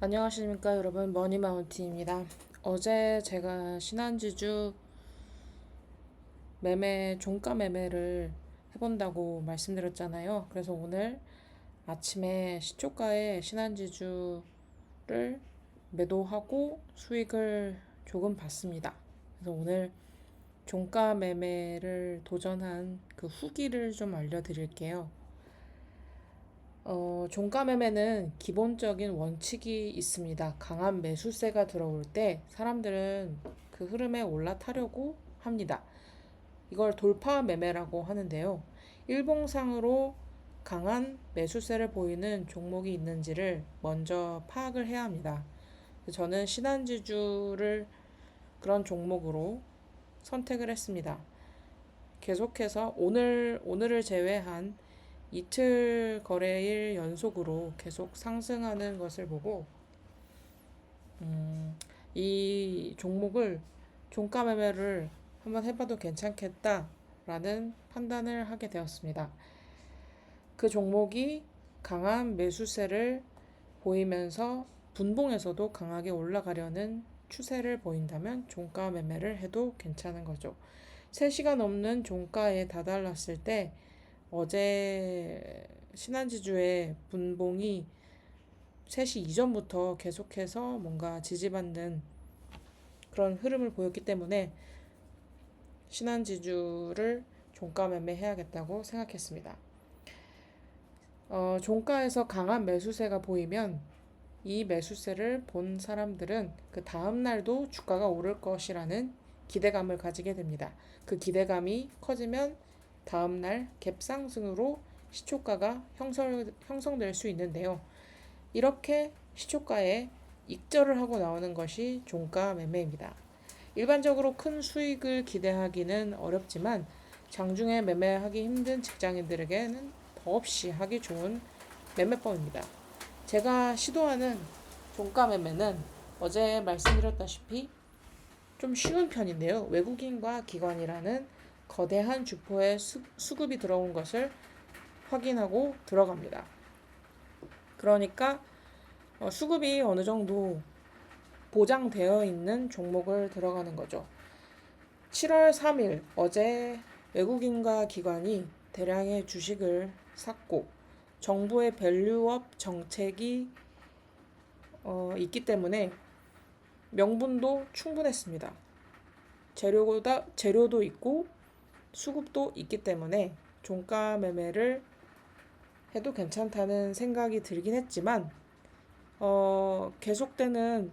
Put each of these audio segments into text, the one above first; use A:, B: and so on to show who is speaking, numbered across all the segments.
A: 안녕하십니까 여러분, 머니마운틴입니다. 어제 제가 신한지주 종가 매매를 해본다고 말씀드렸잖아요. 그래서 오늘 아침에 시초가에 신한지주를 매도하고 수익을 조금 봤습니다. 그래서 오늘 종가 매매를 도전한 그 후기를 좀 알려드릴게요. 종가 매매는 기본적인 원칙이 있습니다. 강한 매수세가 들어올 때 사람들은 그 흐름에 올라타려고 합니다. 이걸 돌파 매매라고 하는데요. 일봉상으로 강한 매수세를 보이는 종목이 있는지를 먼저 파악을 해야 합니다. 저는 신한지주를 그런 종목으로 선택을 했습니다. 계속해서 오늘을 제외한 이틀 거래일 연속으로 계속 상승하는 것을 보고 이 종목을 종가 매매를 한번 해봐도 괜찮겠다라는 판단을 하게 되었습니다. 그 종목이 강한 매수세를 보이면서 분봉에서도 강하게 올라가려는 추세를 보인다면 종가 매매를 해도 괜찮은 거죠. 3시간 넘는 종가에 다다랐을 때 어제 신한지주의 분봉이 3시 이전부터 계속해서 뭔가 지지받는 그런 흐름을 보였기 때문에 신한지주를 종가 매매해야겠다고 생각했습니다. 종가에서 강한 매수세가 보이면 이 매수세를 본 사람들은 그 다음 날도 주가가 오를 것이라는 기대감을 가지게 됩니다. 그 기대감이 커지면 다음 날 갭상승으로 시초가가 형성될 수 있는데요. 이렇게 시초가에 익절을 하고 나오는 것이 종가 매매입니다. 일반적으로 큰 수익을 기대하기는 어렵지만 장중에 매매하기 힘든 직장인들에게는 더없이 하기 좋은 매매법입니다. 제가 시도하는 종가 매매는 어제 말씀드렸다시피 좀 쉬운 편인데요. 외국인과 기관이라는 거대한 주포의 수급이 들어온 것을 확인하고 들어갑니다. 그러니까 수급이 어느 정도 보장되어 있는 종목을 들어가는 거죠. 7월 3일 어제 외국인과 기관이 대량의 주식을 샀고 정부의 밸류업 정책이 있기 때문에 명분도 충분했습니다. 재료도 있고 수급도 있기 때문에 종가 매매를 해도 괜찮다는 생각이 들긴 했지만 계속되는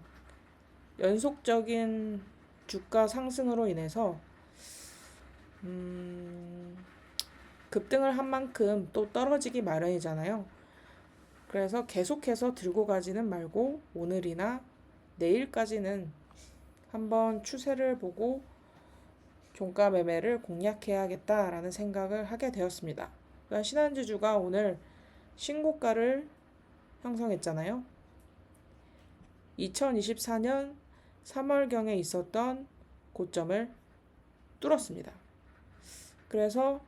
A: 연속적인 주가 상승으로 인해서 급등을 한 만큼 또 떨어지기 마련이잖아요. 그래서 계속해서 들고 가지는 말고 오늘이나 내일까지는 한번 추세를 보고 종가 매매를 공략해야겠다라는 생각을 하게 되었습니다. 신한지주가 오늘 신고가를 형성했잖아요. 2024년 3월경에 있었던 고점을 뚫었습니다. 그래서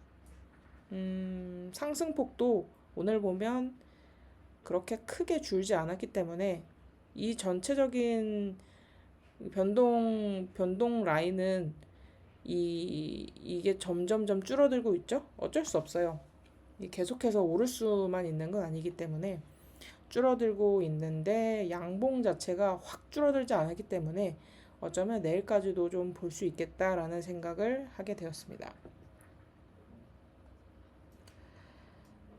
A: 상승폭도 오늘 보면 그렇게 크게 줄지 않았기 때문에 이 전체적인 변동 라인은 이게 점점점 줄어들고 있죠. 어쩔 수 없어요. 계속해서 오를 수만 있는 건 아니기 때문에 줄어들고 있는데 양봉 자체가 확 줄어들지 않았기 때문에 어쩌면 내일까지도 좀 볼 수 있겠다라는 생각을 하게 되었습니다.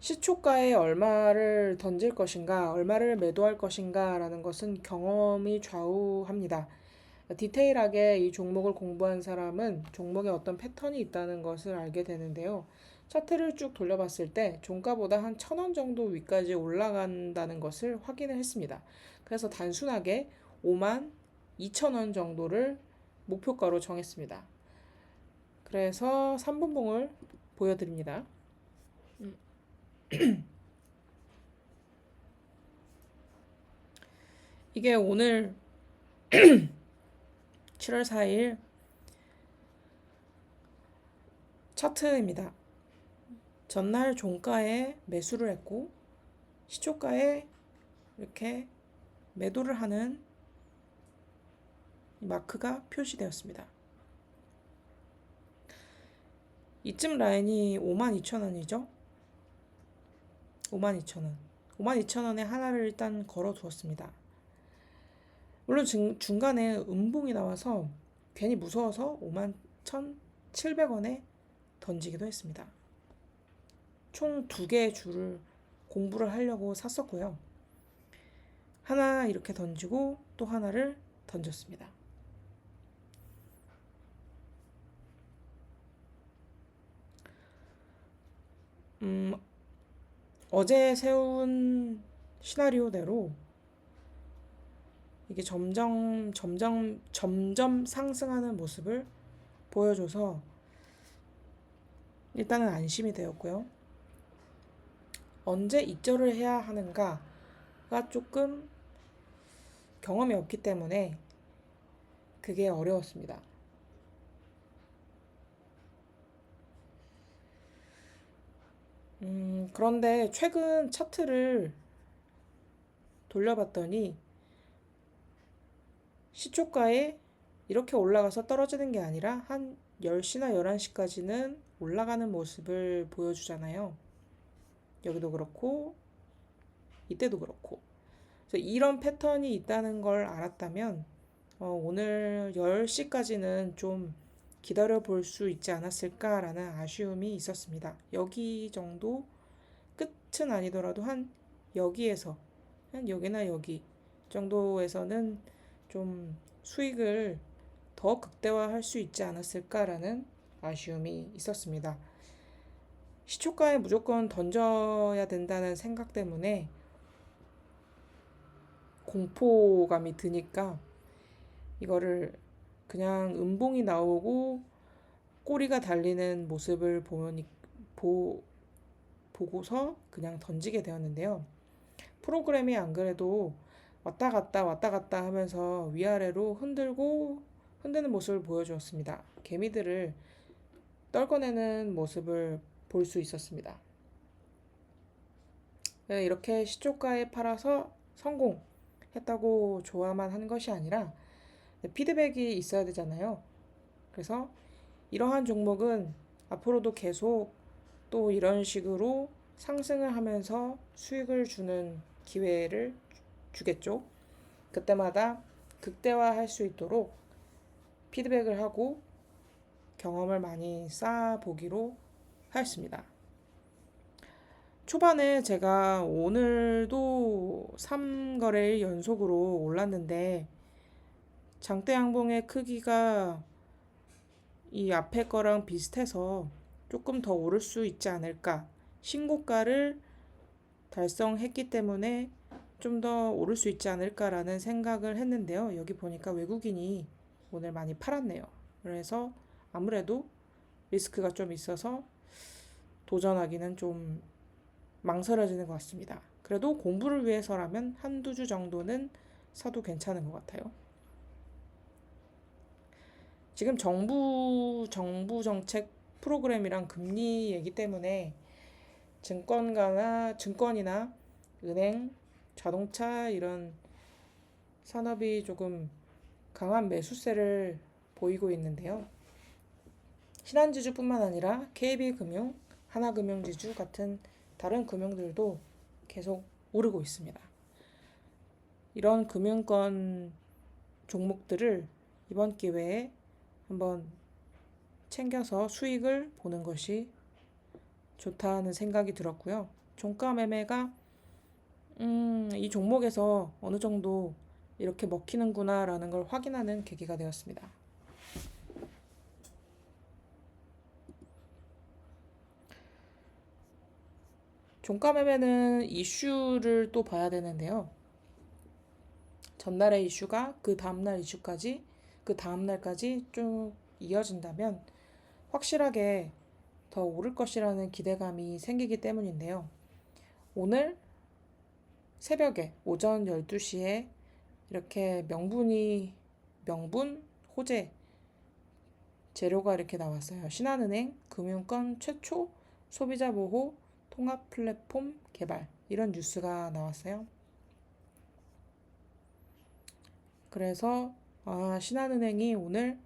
A: 시초가에 얼마를 던질 것인가, 얼마를 매도할 것인가 라는 것은 경험이 좌우합니다. 디테일하게 이 종목을 공부한 사람은 종목에 어떤 패턴이 있다는 것을 알게 되는데요. 차트를 쭉 돌려봤을 때 종가보다 한 1,000원 정도 위까지 올라간다는 것을 확인을 했습니다. 그래서 단순하게 5만 2천원 정도를 목표가로 정했습니다. 그래서 3분봉을 보여드립니다. 이게 오늘 7월 4일 차트입니다. 전날 종가에 매수를 했고 시초가에 이렇게 매도를 하는 마크가 표시되었습니다. 이쯤 라인이 52,000원이죠. 52,000원. 52,000원에 하나를 일단 걸어 두었습니다. 물론 중간에 음봉이 나와서 괜히 무서워서 51,700원에 던지기도 했습니다. 총 2개의 줄을 공부를 하려고 샀었고요. 하나 이렇게 던지고 또 하나를 던졌습니다. 어제 세운 시나리오대로 이게 점점 상승하는 모습을 보여줘서 일단은 안심이 되었고요. 언제 입절을 해야 하는가가 조금 경험이 없기 때문에 그게 어려웠습니다. 그런데 최근 차트를 돌려봤더니 시초가에 이렇게 올라가서 떨어지는 게 아니라 한 10시나 11시까지는 올라가는 모습을 보여주잖아요. 여기도 그렇고 이때도 그렇고. 그래서 이런 패턴이 있다는 걸 알았다면 오늘 10시까지는 좀 기다려 볼 수 있지 않았을까라는 아쉬움이 있었습니다. 여기 정도 끝은 아니더라도 한 여기에서 한 여기나 여기 정도에서는 좀 수익을 더 극대화할 수 있지 않았을까라는 아쉬움이 있었습니다. 시초가에 무조건 던져야 된다는 생각 때문에 공포감이 드니까 이거를 그냥 음봉이 나오고 꼬리가 달리는 모습을 보고서 그냥 던지게 되었는데요. 프로그램이 안 그래도 왔다 갔다 하면서 위아래로 흔드는 모습을 보여주었습니다. 개미들을 떨궈내는 모습을 볼 수 있었습니다. 이렇게 시초가에 팔아서 성공했다고 좋아만 한 것이 아니라 피드백이 있어야 되잖아요. 그래서 이러한 종목은 앞으로도 계속 또 이런 식으로 상승을 하면서 수익을 주는 기회를 주겠죠. 그때마다 극대화할 수 있도록 피드백을 하고 경험을 많이 쌓아보기로 하였습니다. 초반에 제가 오늘도 3거래일 연속으로 올랐는데 장대 양봉의 크기가 이 앞에 거랑 비슷해서 조금 더 오를 수 있지 않을까. 신고가를 달성했기 때문에 좀 더 오를 수 있지 않을까라는 생각을 했는데요. 여기 보니까 외국인이 오늘 많이 팔았네요. 그래서 아무래도 리스크가 좀 있어서 도전하기는 좀 망설여지는 것 같습니다. 그래도 공부를 위해서라면 한두 주 정도는 사도 괜찮은 것 같아요. 지금 정부 정책 프로그램이랑 금리 얘기 때문에 증권이나 은행, 자동차 이런 산업이 조금 강한 매수세를 보이고 있는데요. 신한지주뿐만 아니라 KB금융, 하나금융지주 같은 다른 금융들도 계속 오르고 있습니다. 이런 금융권 종목들을 이번 기회에 한번 챙겨서 수익을 보는 것이 좋다는 생각이 들었고요. 종가 매매가 이 종목에서 어느 정도 이렇게 먹히는구나 라는 걸 확인하는 계기가 되었습니다. 종가 매매는 이슈를 또 봐야 되는데요. 전날의 이슈가 그 다음날 이슈까지 그 다음날까지 쭉 이어진다면 확실하게 더 오를 것이라는 기대감이 생기기 때문인데요. 오늘 새벽에 오전 12시에 이렇게 명분, 호재 재료가 이렇게 나왔어요. 신한은행 금융권 최초 소비자 보호 통합 플랫폼 개발 이런 뉴스가 나왔어요. 그래서 신한은행이 오늘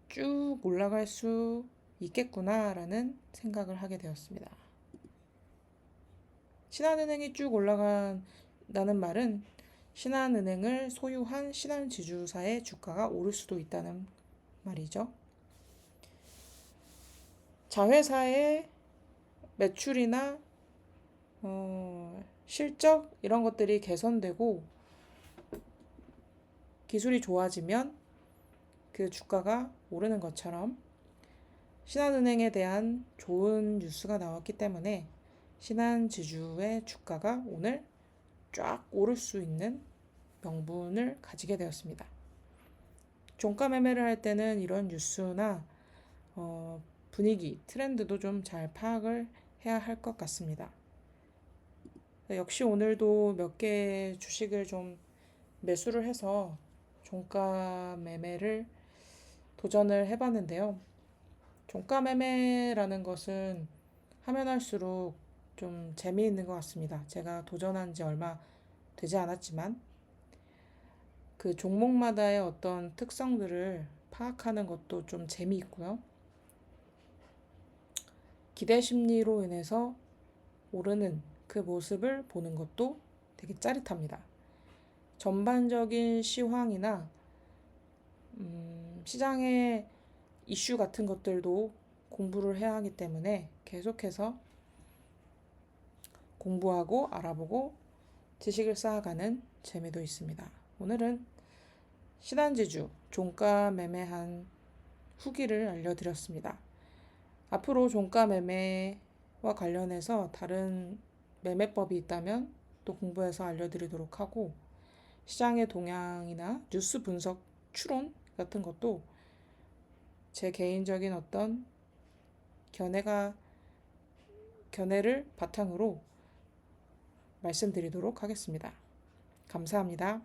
A: 쭉 올라갈 수 있겠구나라는 생각을 하게 되었습니다. 신한은행이 쭉 올라간다는 말은 신한은행을 소유한 신한지주사의 주가가 오를 수도 있다는 말이죠. 자회사의 매출이나 실적 이런 것들이 개선되고 기술이 좋아지면 그 주가가 오르는 것처럼 신한은행에 대한 좋은 뉴스가 나왔기 때문에 신한지주의 주가가 오늘 쫙 오를 수 있는 명분을 가지게 되었습니다. 종가 매매를 할 때는 이런 뉴스나 분위기, 트렌드도 좀 잘 파악을 해야 할 것 같습니다. 역시 오늘도 몇 개 주식을 좀 매수를 해서 종가 매매를 도전을 해봤는데요. 종가 매매라는 것은 하면 할수록 좀 재미있는 것 같습니다. 제가 도전한 지 얼마 되지 않았지만 그 종목마다의 어떤 특성들을 파악하는 것도 좀 재미있고요. 기대 심리로 인해서 오르는 그 모습을 보는 것도 되게 짜릿합니다. 전반적인 시황이나 시장의 이슈 같은 것들도 공부를 해야 하기 때문에 계속해서 공부하고 알아보고 지식을 쌓아가는 재미도 있습니다. 오늘은 신한지주 종가 매매한 후기를 알려드렸습니다. 앞으로 종가 매매와 관련해서 다른 매매법이 있다면 또 공부해서 알려드리도록 하고 시장의 동향이나 뉴스 분석 추론 같은 것도 제 개인적인 어떤 견해를 바탕으로 말씀드리도록 하겠습니다. 감사합니다.